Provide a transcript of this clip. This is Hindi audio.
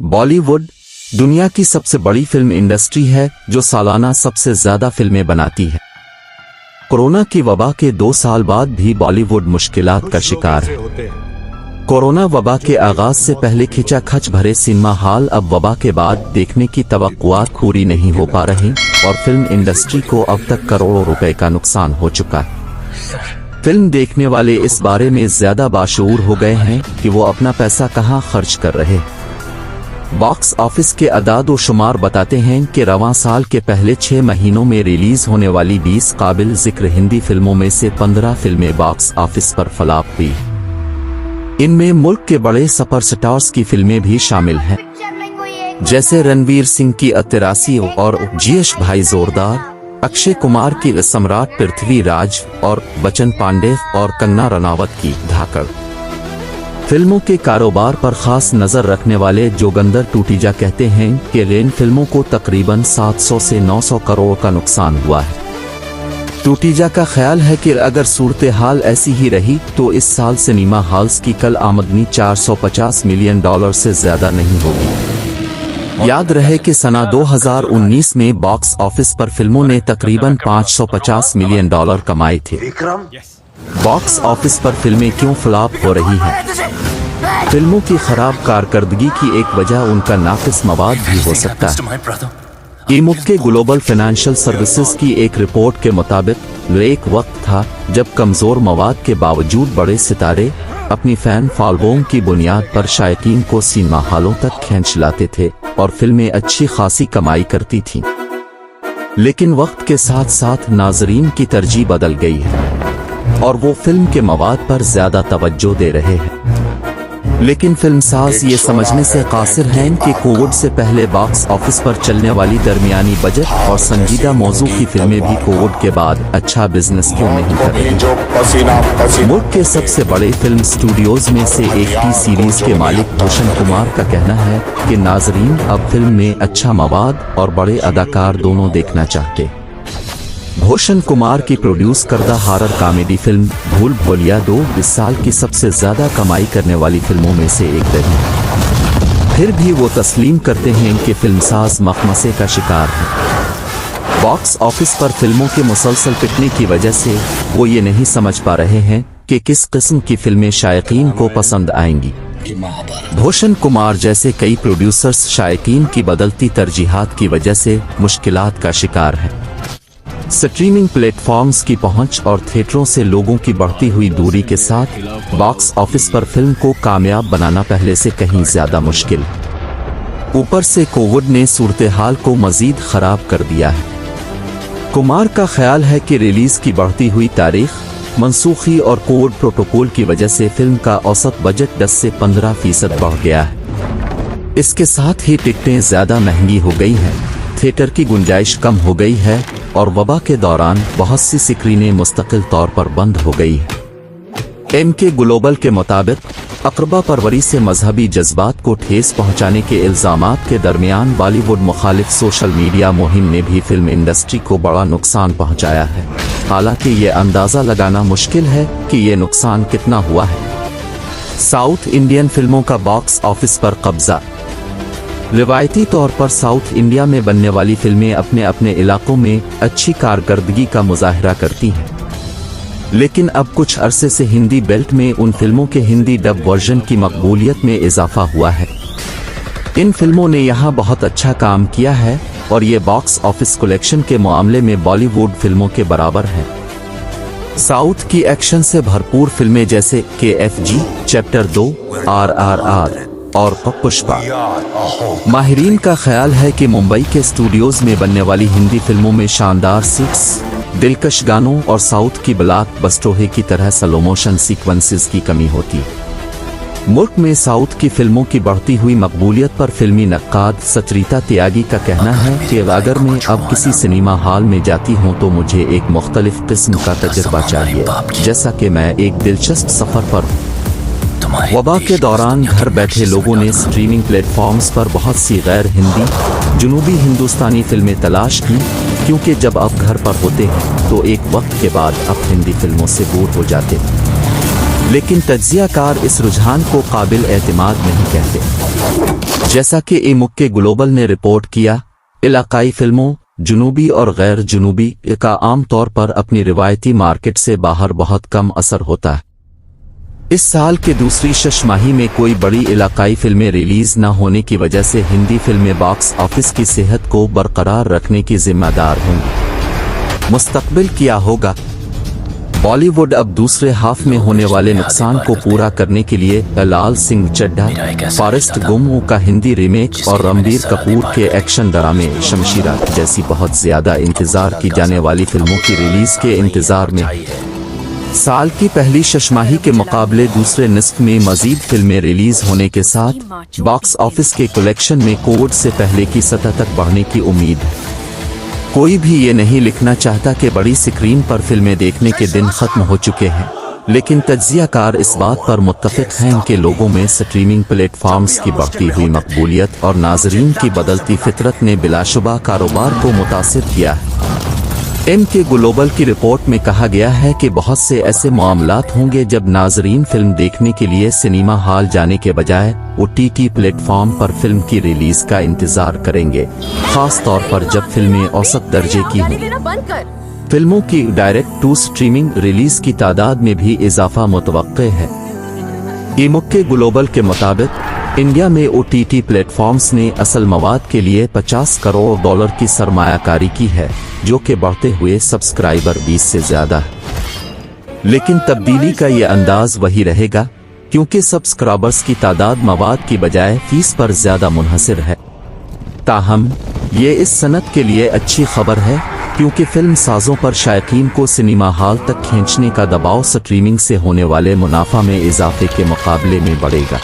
बॉलीवुड दुनिया की सबसे बड़ी फिल्म इंडस्ट्री है जो सालाना सबसे ज्यादा फिल्में बनाती है। कोरोना की वबा के 2 साल बाद भी बॉलीवुड मुश्किलात का शिकार है। कोरोना वबा के आगाज से पहले खिंचाखच भरे सिनेमा हॉल अब वबा के बाद देखने की तवक्कुआत पूरी नहीं हो पा रही और फिल्म इंडस्ट्री को अब तक करोड़ों रुपए का नुकसान हो चुका है। फिल्म देखने वाले इस बारे में ज्यादा बाशऊर हो गए हैं कि वो अपना पैसा कहां खर्च कर रहे हैं। बॉक्स ऑफिस के अदाद व शुमार बताते हैं कि रवां साल के पहले 6 महीनों में रिलीज होने वाली 20 काबिल जिक्र हिंदी फिल्मों में से 15 फिल्में बॉक्स ऑफिस पर फ्लॉप हुई। इनमें मुल्क के बड़े सुपरस्टार्स की फिल्में भी शामिल हैं, जैसे रणवीर सिंह की 83 और यश भाई जोरदार, अक्षय कुमार की सम्राट पृथ्वीराज और बच्चन पांडे और कंगना रनावत की धाकड़। फिल्मों के कारोबार पर खास नजर रखने वाले जोगिंदर टूटीजा कहते हैं कि इन फिल्मों को तकरीबन 700 से 900 करोड़ का नुकसान हुआ है। टूटीजा का ख्याल है कि अगर सूरत हाल ऐसी ही रही तो इस साल सिनेमा हॉल्स की कल आमदनी $450 मिलियन से ज्यादा नहीं होगी। याद रहे कि सना 2019 में बॉक्स ऑफिस पर फिल्मों ने तकरीबन $550 मिलियन कमाए थे। बॉक्स ऑफिस पर फिल्में क्यों फ्लॉप हो रही हैं? फिल्मों की खराब कारकर्दगी की एक वजह उनका नाकिस मवाद भी हो सकता है। ईमुक के ग्लोबल फाइनेंशियल सर्विसेज की एक रिपोर्ट के मुताबिक एक वक्त था जब कमजोर मवाद के बावजूद बड़े सितारे अपनी फैन फॉलोइंग की बुनियाद पर शायकीन को सिनेमा हॉलों तक खींच लाते थे और फिल्में अच्छी खासी कमाई करती थीं। लेकिन वक्त के साथ साथ नाजरीन की तरजीह बदल गई है और वो फिल्म के मवाद पर ज्यादा तवज्जो दे रहे हैं। लेकिन फिल्मसाज ये समझने से कासिर हैं कि कोविड से पहले बॉक्स ऑफिस पर चलने वाली दरमियानी बजट और संजीदा मौजू की फिल्में भी कोविड के बाद अच्छा बिजनेस क्यों नहीं कर रही। मुल्क के सबसे बड़े फिल्म स्टूडियोज में से एक टी सीरीज के मालिक भूषण कुमार का कहना है कि नाजरीन अब फिल्म में अच्छा मवाद और बड़े अदाकार दोनों देखना चाहते। भूषण कुमार की प्रोड्यूस करदा हॉरर कॉमेडी फिल्म भूल भुलैया 2 इस साल की सबसे ज्यादा कमाई करने वाली फिल्मों में से एक रही। फिर भी वो तस्लीम करते हैं कि फिल्मसाज मखमसे का शिकार है। बॉक्स ऑफिस पर फिल्मों के मुसलसल पिटने की वजह से वो ये नहीं समझ पा रहे हैं कि किस किस्म की फिल्में शायकीन को पसंद आएंगी। भूषण कुमार जैसे कई प्रोड्यूसर्स शायकीन की बदलती तरजीहात की वजह से मुश्किलात का शिकार हैं। स्ट्रीमिंग प्लेटफॉर्म्स की पहुंच और थिएटरों से लोगों की बढ़ती हुई दूरी के साथ बॉक्स ऑफिस पर फिल्म को कामयाब बनाना पहले से कहीं ज्यादा मुश्किल। ऊपर से कोविड ने सूरत हाल को मजीद खराब कर दिया है। कुमार का ख्याल है कि रिलीज की बढ़ती हुई तारीख, मनसूखी और कोविड प्रोटोकॉल की वजह से फिल्म का औसत बजट 10 से 15% बढ़ गया है। इसके साथ ही टिकटें ज्यादा महंगी हो गई हैं, थिएटर की गुंजाइश कम हो गई है और वबा के दौरान बहुत सी स्क्रीनें मुस्तकिल तौर पर बंद हो गई है। एमके ग्लोबल के मुताबिक अकरबा फरवरी से मजहबी जज्बात को ठेस पहुंचाने के इल्जामात के दरमियान बॉलीवुड मुखालिफ सोशल मीडिया मुहिम ने भी फिल्म इंडस्ट्री को बड़ा नुकसान पहुंचाया है। हालांकि ये अंदाजा लगाना मुश्किल है कि ये नुकसान कितना हुआ है। साउथ इंडियन फिल्मों का बॉक्स ऑफिस पर कब्जा। रिवायती तौर पर साउथ इंडिया में बनने वाली फिल्में अपने अपने इलाकों में अच्छी कारकर्दगी का मुजाहरा करती हैं, लेकिन अब कुछ अरसे से हिंदी बेल्ट में उन फिल्मों के हिंदी डब वर्जन की मकबूलियत में इजाफा हुआ है। इन फिल्मों ने यहाँ बहुत अच्छा काम किया है और ये बॉक्स ऑफिस कलेक्शन के मामले में बॉलीवुड फिल्मों के बराबर है। साउथ की एक्शन से भरपूर फिल्में जैसे KFG, चैप्टर 2, RRR और पुष्पा। माहिरीन का ख्याल है कि मुंबई के स्टूडियोज में बनने वाली हिंदी फिल्मों में शानदार सीक्स, दिलकश गानों और साउथ की ब्लॉकबस्टरों की तरह स्लो मोशन सीक्वेंसेस की कमी होती है। मुल्क में साउथ की फिल्मों की बढ़ती हुई मकबूलियत पर फिल्मी नक्काद सचरिता त्यागी का कहना है कि अगर मैं अब किसी सिनेमा हॉल में जाती हूँ तो मुझे एक मुख्तलिफ किस्म का तजुर्बा चाहिए, जैसा कि मैं एक दिलचस्प सफर पर हूँ। वबा के दौरान घर बैठे लोगों ने स्ट्रीमिंग प्लेटफॉर्म्स पर बहुत सी गैर हिंदी जुनूबी हिंदुस्तानी फिल्में तलाश की, क्योंकि जब आप घर पर होते हैं तो एक वक्त के बाद आप हिंदी फिल्मों से बोर हो जाते हैं। लेकिन तज्जियाकार इस रुझान को काबिल एतमाद नहीं कहते। जैसा कि इमुक्के ग्लोबल ने रिपोर्ट किया, इलाकाई फिल्मों जुनूबी और गैर जुनूबी का आमतौर पर अपनी रिवायती मार्केट से बाहर बहुत कम असर होता है। इस साल के दूसरी छमाही में कोई बड़ी इलाकाई फिल्में रिलीज न होने की वजह से हिंदी फिल्में बॉक्स ऑफिस की सेहत को बरकरार रखने की जिम्मेदार होंगी। मुस्तकबिल क्या होगा? बॉलीवुड अब दूसरे हाफ में होने वाले नुकसान को पूरा करने के लिए लाल सिंह चड्ढा, फॉरेस्ट गम का हिंदी रीमेक और रणबीर कपूर के एक्शन ड्रामे शमशीरा जैसी बहुत ज्यादा इंतजार की जाने वाली फिल्मों की रिलीज के इंतजार में साल की पहली छमाही के मुकाबले दूसरे निस्फ में मजीद फिल्में रिलीज होने के साथ बॉक्स ऑफिस के कलेक्शन में कोविड से पहले की सतह तक बढ़ने की उम्मीद है। कोई भी ये नहीं लिखना चाहता कि बड़ी स्क्रीन पर फिल्में देखने के दिन खत्म हो चुके हैं, लेकिन तज्जियाकार इस बात पर मुत्तफिक हैं कि लोगों में स्ट्रीमिंग प्लेटफॉर्म्स की बढ़ती हुई मकबूलियत और नाजरीन की बदलती फितरत ने बिलाशुबा कारोबार को मुतासिर किया है। के ग्लोबल की रिपोर्ट में कहा गया है कि बहुत से ऐसे मामलात होंगे जब नाजरीन फिल्म देखने के लिए सिनेमा हॉल जाने के बजाय OTT प्लेटफॉर्म पर फिल्म की रिलीज का इंतजार करेंगे, खास तौर पर जब फिल्में औसत दर्जे की हों। फिल्मों की डायरेक्ट टू स्ट्रीमिंग रिलीज की तादाद में भी इजाफा मुतवक्के है। इमुक्के ग्लोबल के मुताबिक इंडिया में OTT प्लेटफॉर्म्स ने असल मवाद के लिए $50 करोड़ की सरमायाकारी की है, जो कि बढ़ते हुए सब्सक्राइबर 20 से ज्यादा है। लेकिन तब्दीली का ये अंदाज वही रहेगा, क्योंकि सब्सक्राइबर्स की तादाद मवाद की बजाय फीस पर ज्यादा मुनहसिर है। ताहम ये इस सनत के लिए अच्छी खबर है, क्योंकि फिल्म साजों पर शायकीन को सिनेमा हॉल तक खींचने का दबाव स्ट्रीमिंग से होने वाले मुनाफा में इजाफे के मुकाबले में बढ़ेगा।